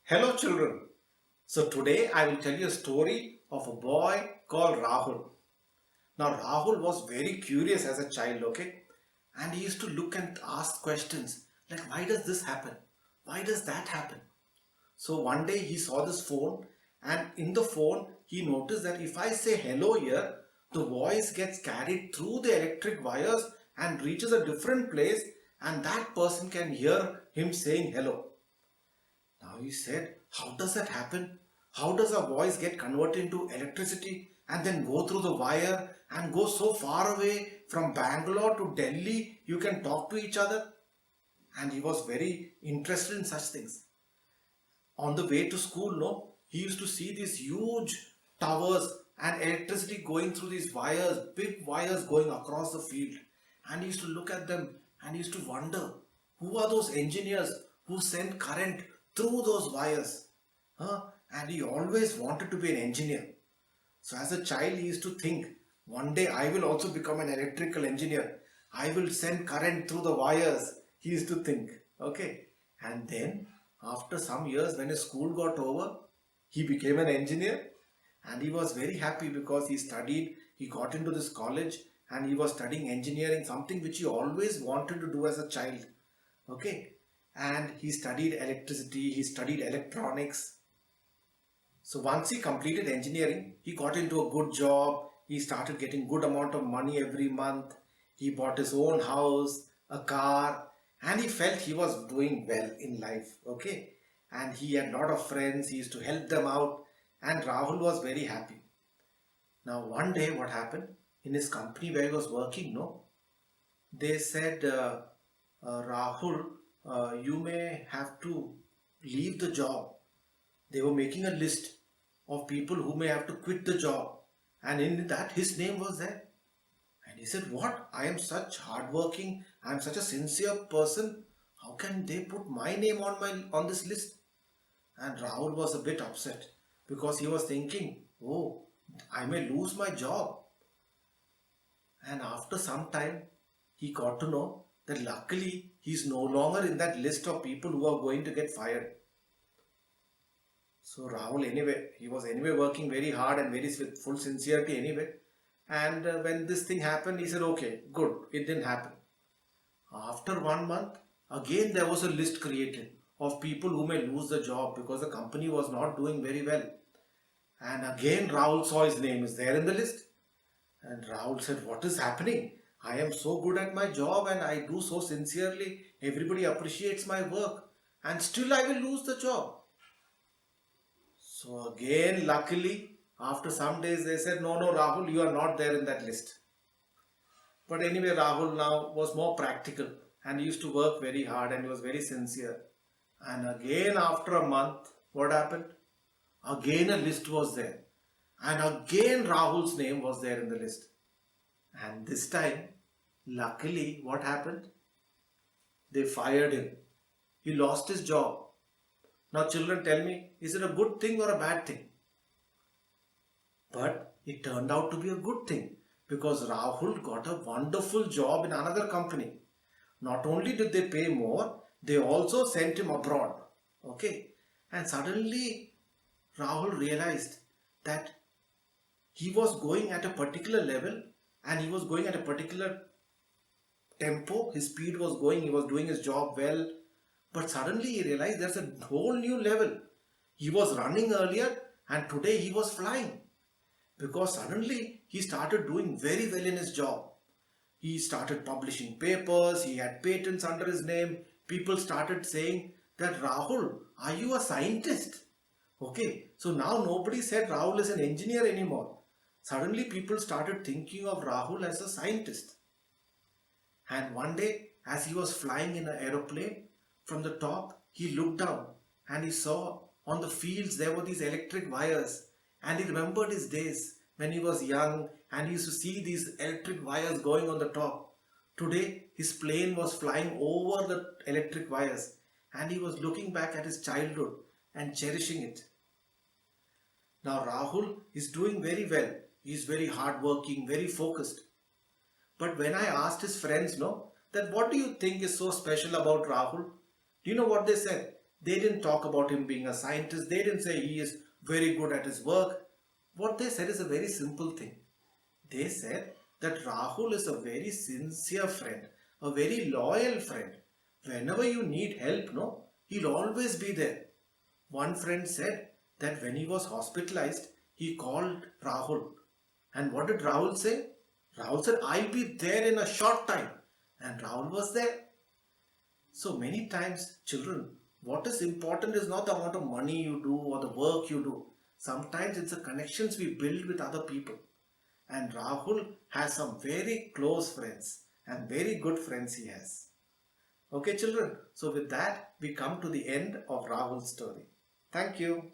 Hello children. So today I will tell you a story of a boy called Rahul. Now Rahul was very curious as a child, okay? And he used to look and ask questions like why does this happen? Why does that happen? So one day he saw this phone and in the phone he noticed that if I say hello here, the voice gets carried through the electric wires and reaches a different place and that person can hear him saying hello. Now he said, how does that happen? How does a voice get converted into electricity and then go through the wire and go so far away from Bangalore to Delhi you can talk to each other? And he was very interested in such things. On the way to school, no, he used to see these huge towers and electricity going through these wires, big wires going across the field. And he used to look at them and he used to wonder who are those engineers who send current through those wires. Huh? And he always wanted to be an engineer. So as a child, he used to think, one day I will also become an electrical engineer. I will send current through the wires. He used to think. Okay. And then after some years, when his school got over, he became an engineer and he was very happy because he studied, he got into this college and he was studying engineering, something which he always wanted to do as a child. Okay. And he studied electricity, he studied electronics. So once he completed engineering, he got into a good job. He started getting good amount of money every month. He bought his own house, a car, and he felt he was doing well in life. Okay. And he had a lot of friends. He used to help them out. And Rahul was very happy. Now one day what happened in his company where he was working, no, they said, Rahul, you may have to leave the job. They were making a list of people who may have to quit the job. And in that, his name was there. And he said, what? I am such hardworking. I am such a sincere person. How can they put my name on this list? And Rahul was a bit upset because he was thinking, oh, I may lose my job. And after some time, he got to know that luckily he's no longer in that list of people who are going to get fired. So Rahul anyway, he was anyway working very hard and very with full sincerity anyway. And when this thing happened, he said, okay, good, it didn't happen. After 1 month, again there was a list created of people who may lose the job because the company was not doing very well. And again Rahul saw his name is there in the list. And Rahul said, what is happening? I am so good at my job and I do so sincerely. Everybody appreciates my work and still I will lose the job. So again, luckily, after some days they said, no, Rahul, you are not there in that list. But anyway, Rahul now was more practical and he used to work very hard and he was very sincere. And again, after a month, what happened? Again, a list was there. And again, Rahul's name was there in the list. And this time, luckily, what happened? They fired him. He lost his job. Now children, tell me, is it a good thing or a bad thing? But it turned out to be a good thing because Rahul got a wonderful job in another company. Not only did they pay more, they also sent him abroad. Okay. And suddenly Rahul realized that he was going at a particular level and he was going at a particular tempo. His speed was going, he was doing his job well. But suddenly he realized there's a whole new level. He was running earlier and today he was flying. Because suddenly he started doing very well in his job. He started publishing papers, he had patents under his name. People started saying that Rahul, are you a scientist? Okay, so now nobody said Rahul is an engineer anymore. Suddenly people started thinking of Rahul as a scientist. And one day as he was flying in an aeroplane, from the top, he looked down and he saw on the fields there were these electric wires. And he remembered his days when he was young and he used to see these electric wires going on the top. Today, his plane was flying over the electric wires and he was looking back at his childhood and cherishing it. Now, Rahul is doing very well. He is very hardworking, very focused. But when I asked his friends, no, that what do you think is so special about Rahul? Do you know what they said? They didn't talk about him being a scientist. They didn't say he is very good at his work. What they said is a very simple thing. They said that Rahul is a very sincere friend, a very loyal friend. Whenever you need help, no, he'll always be there. One friend said that when he was hospitalized, he called Rahul. And what did Rahul say? Rahul said, I'll be there in a short time. And Rahul was there. So many times, children, what is important is not the amount of money you do or the work you do. Sometimes it's the connections we build with other people. And Rahul has some very close friends and very good friends he has. Okay, children. So with that, we come to the end of Rahul's story. Thank you.